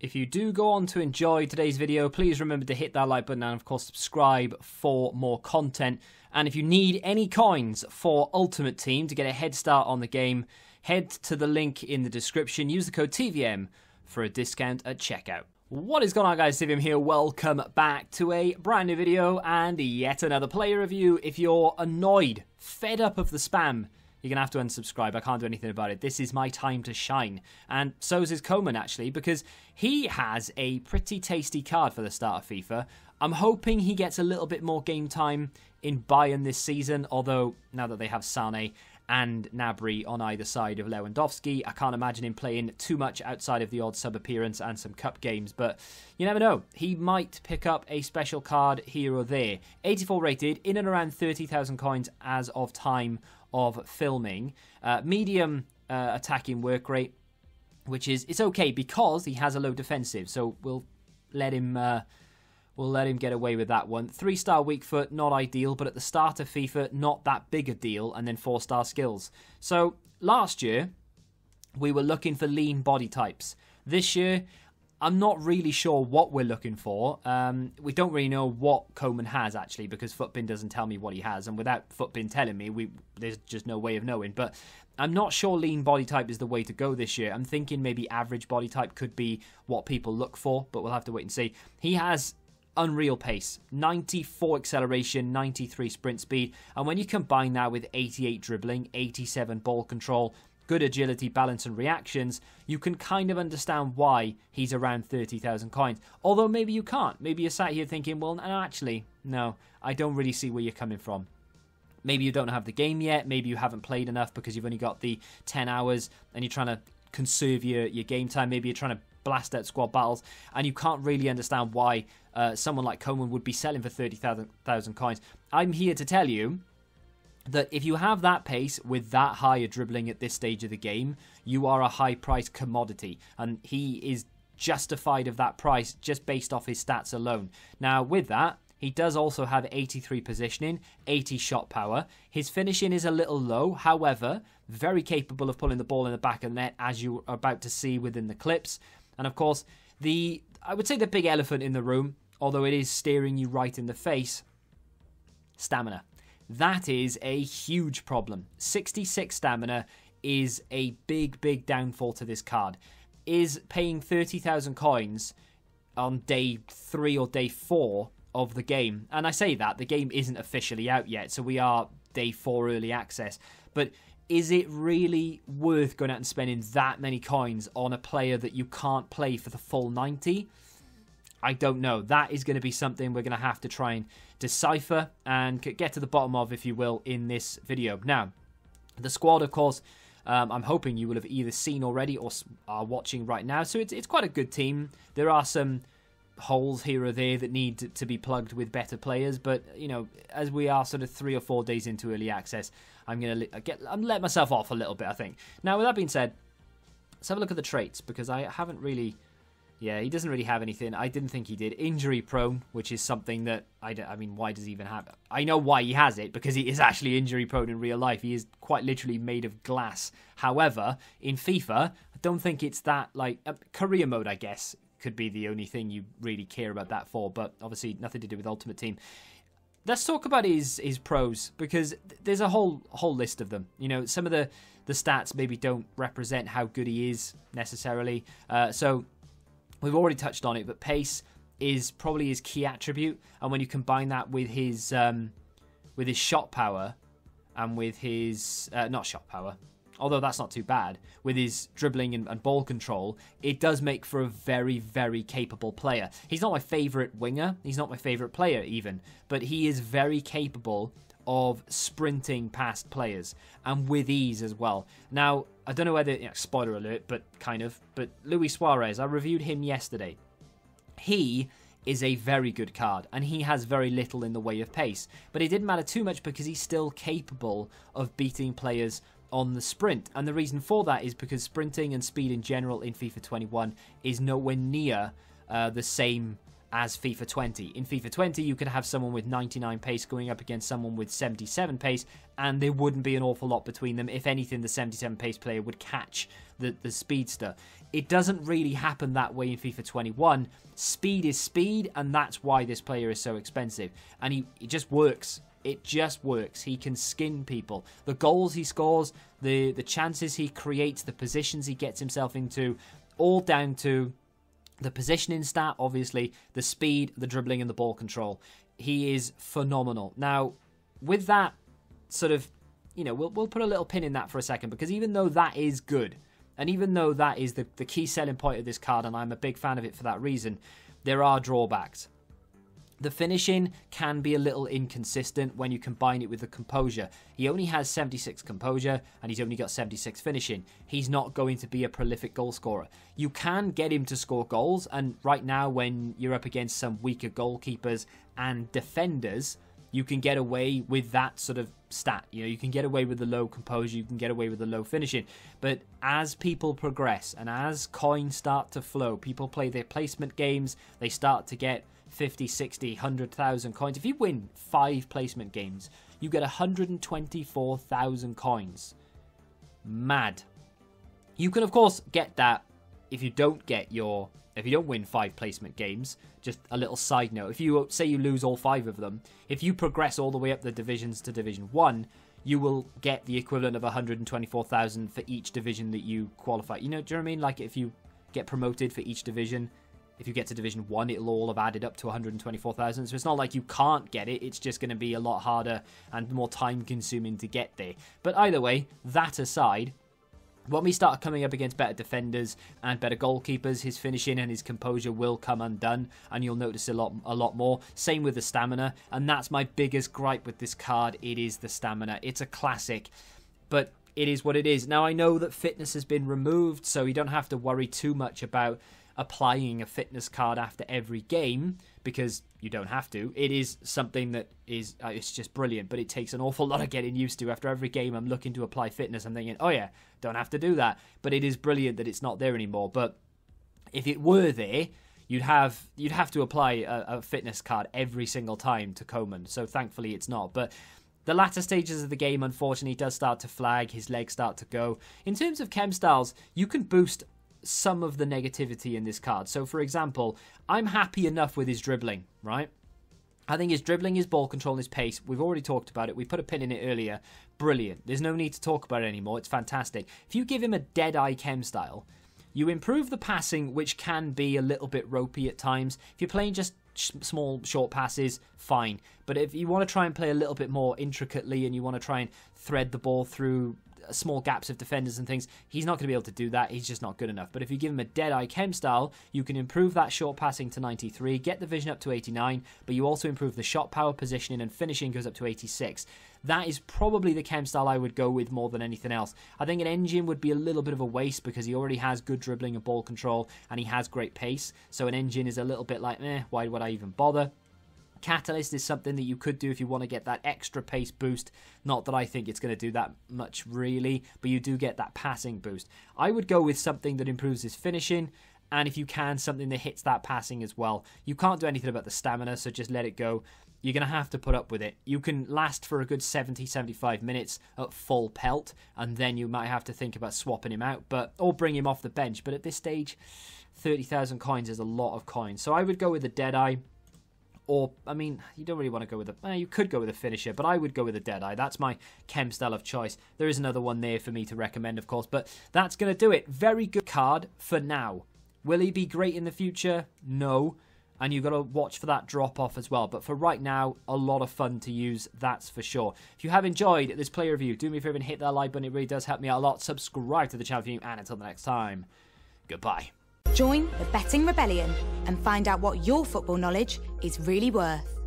If you do go on to enjoy today's video, please remember to hit that like button and of course subscribe for more content. And if you need any coins for Ultimate Team to get a head start on the game, head to the link in the description. Use the code TVM for a discount at checkout. What is going on, guys? TVM here. Welcome back to a brand new video and yet another player review. If you're annoyed, fed up of the spam, you're going to have to unsubscribe. I can't do anything about it. This is my time to shine. And so is Coman, actually, because he has a pretty tasty card for the start of FIFA. I'm hoping he gets a little bit more game time in Bayern this season, although now that they have Sané and Gnabry on either side of Lewandowski, I can't imagine him playing too much outside of the odd sub appearance and some cup games, but you never know. He might pick up a special card here or there. 84 rated, in and around 30,000 coins as of time of filming. Medium attacking work rate, which is, it's okay because he has a low defensive, so we'll let him get away with that one. 3-star weak foot, not ideal, but at the start of FIFA, not that big a deal, and then 4-star skills. So last year, we were looking for lean body types. This year, I'm not really sure what we're looking for. We don't really know what Coman has, actually, because Footbin doesn't tell me what he has, and without Footbin telling me, there's just no way of knowing. But I'm not sure lean body type is the way to go this year. I'm thinking maybe average body type could be what people look for, but we'll have to wait and see. He has unreal pace, 94 acceleration, 93 sprint speed, and when you combine that with 88 dribbling, 87 ball control, good agility, balance and reactions, you can kind of understand why he's around 30,000 coins. Although maybe you can't. Maybe you're sat here thinking, well, actually, no, I don't really see where you're coming from. Maybe you don't have the game yet, maybe you haven't played enough because you've only got the 10 hours and you're trying to conserve your game time. Maybe you're trying to blast out squad battles and you can't really understand why someone like Coman would be selling for 30,000 coins. I'm here to tell you that if you have that pace with that higher dribbling at this stage of the game, you are a high-priced commodity, and he is justified of that price just based off his stats alone. Now, with that, he does also have 83 positioning, 80 shot power. His finishing is a little low, however, very capable of pulling the ball in the back of the net, as you are about to see within the clips. And of course, I would say the big elephant in the room, although it is staring you right in the face, stamina. That is a huge problem. 66 stamina is a big, big downfall to this card. Is paying 30,000 coins on day 3 or day 4 of the game. And I say that, the game isn't officially out yet, so we are day 4 early access. But is it really worth going out and spending that many coins on a player that you can't play for the full 90? I don't know. That is going to be something we're going to have to try and decipher and get to the bottom of, if you will, in this video. Now, the squad, of course, I'm hoping you will have either seen already or are watching right now. So it's quite a good team. There are some holes here or there that need to be plugged with better players. But, you know, as we are sort of 3 or 4 days into early access, I'm going to let myself off a little bit, I think. Now, with that being said, let's have a look at the traits, because I haven't really... Yeah, he doesn't really have anything. I didn't think he did. Injury prone, which is something that, I mean, why does he even have it? I know why he has it, because he is actually injury prone in real life. He is quite literally made of glass. However, in FIFA, I don't think it's that, like, career mode, I guess, could be the only thing you really care about that for, but obviously nothing to do with Ultimate Team. Let's talk about his pros, because there's a whole list of them. You know, some of the stats maybe don't represent how good he is, necessarily. So... we've already touched on it, but pace is probably his key attribute, and when you combine that with his shot power and with his not shot power, although that's not too bad, with his dribbling and ball control, it does make for a very, very capable player. He's not my favourite winger, he's not my favourite player even, but he is very capable of sprinting past players, and with ease as well. Now, I don't know whether, spoiler alert, but kind of, but Luis Suarez, I reviewed him yesterday. He is a very good card, and he has very little in the way of pace, but it didn't matter too much because he's still capable of beating players on the sprint, and the reason for that is because sprinting and speed in general in FIFA 21 is nowhere near the same as FIFA 20. In FIFA 20, you could have someone with 99 pace going up against someone with 77 pace, and there wouldn't be an awful lot between them. If anything, the 77 pace player would catch the speedster. It doesn't really happen that way in FIFA 21. Speed is speed, and that's why this player is so expensive. And he just works. It just works. He can skin people. The goals he scores, the chances he creates, the positions he gets himself into, all down to the positioning stat, obviously, the speed, the dribbling, and the ball control. He is phenomenal. Now, with that sort of, you know, we'll put a little pin in that for a second, because even though that is good, and even though that is the key selling point of this card, and I'm a big fan of it for that reason, there are drawbacks. The finishing can be a little inconsistent when you combine it with the composure. He only has 76 composure, and he's only got 76 finishing. He's not going to be a prolific goal scorer. You can get him to score goals, and right now when you're up against some weaker goalkeepers and defenders, you can get away with that sort of stat. You know, you can get away with the low composure, you can get away with the low finishing. But as people progress and as coins start to flow, people play their placement games, they start to get 50, 60, 100,000 coins. If you win 5 placement games, you get 124,000 coins. Mad. You can, of course, get that if you don't win 5 placement games. Just a little side note. If you say you lose all 5 of them, if you progress all the way up the divisions to Division 1, you will get the equivalent of 124,000 for each division that you qualify. You know, do you know what I mean? Like if you get promoted for each division, if you get to Division 1, it'll all have added up to 124,000. So it's not like you can't get it. It's just going to be a lot harder and more time-consuming to get there. But either way, that aside, when we start coming up against better defenders and better goalkeepers, his finishing and his composure will come undone, and you'll notice a lot more. Same with the stamina, and that's my biggest gripe with this card. It is the stamina. It's a classic, but it is what it is. Now, I know that fitness has been removed, so you don't have to worry too much about applying a fitness card after every game, because you don't have to. It is something that is it's just brilliant, but it takes an awful lot of getting used to. After every game I'm looking to apply fitness, I'm thinking, oh yeah, don't have to do that. But it is brilliant that it's not there anymore. But if it were there, you'd have to apply a fitness card every single time to Coman. So thankfully it's not. But the latter stages of the game, unfortunately, does start to flag. His legs start to go. In terms of chem styles, you can boost some of the negativity in this card. So, for example, I'm happy enough with his dribbling, right? I think his dribbling, his ball control, and his pace, we've already talked about it. We put a pin in it earlier. Brilliant. There's no need to talk about it anymore. It's fantastic. If you give him a dead-eye chem style, you improve the passing, which can be a little bit ropey at times. If you're playing just small, short passes, fine. But if you want to try and play a little bit more intricately and you want to try and thread the ball through small gaps of defenders and things, he's not going to be able to do that. He's just not good enough. But if you give him a dead-eye chem style, you can improve that short passing to 93, get the vision up to 89, but you also improve the shot power, positioning, and finishing goes up to 86. That is probably the chem style I would go with more than anything else. I think an engine would be a little bit of a waste because he already has good dribbling and ball control, and he has great pace. So an engine is a little bit like, why would I even bother? Catalyst is something that you could do if you want to get that extra pace boost. Not that I think it's going to do that much really, but you do get that passing boost. I would go with something that improves his finishing, and if you can, something that hits that passing as well. You can't do anything about the stamina, so just let it go. You're going to have to put up with it. You can last for a good 70-75 minutes at full pelt, and then you might have to think about swapping him out, or bring him off the bench. But at this stage, 30,000 coins is a lot of coins. So I would go with the Deadeye. Or, I mean, you don't really want to go with you could go with a finisher, but I would go with a Deadeye. That's my chem style of choice. There is another one there for me to recommend, of course, but that's going to do it. Very good card for now. Will he be great in the future? No. And you've got to watch for that drop-off as well. But for right now, a lot of fun to use, that's for sure. If you have enjoyed this player review, do me a favor and hit that like button. It really does help me out a lot. Subscribe to the channel for you, and until the next time, goodbye. Join the Betting Rebellion and find out what your football knowledge is really worth.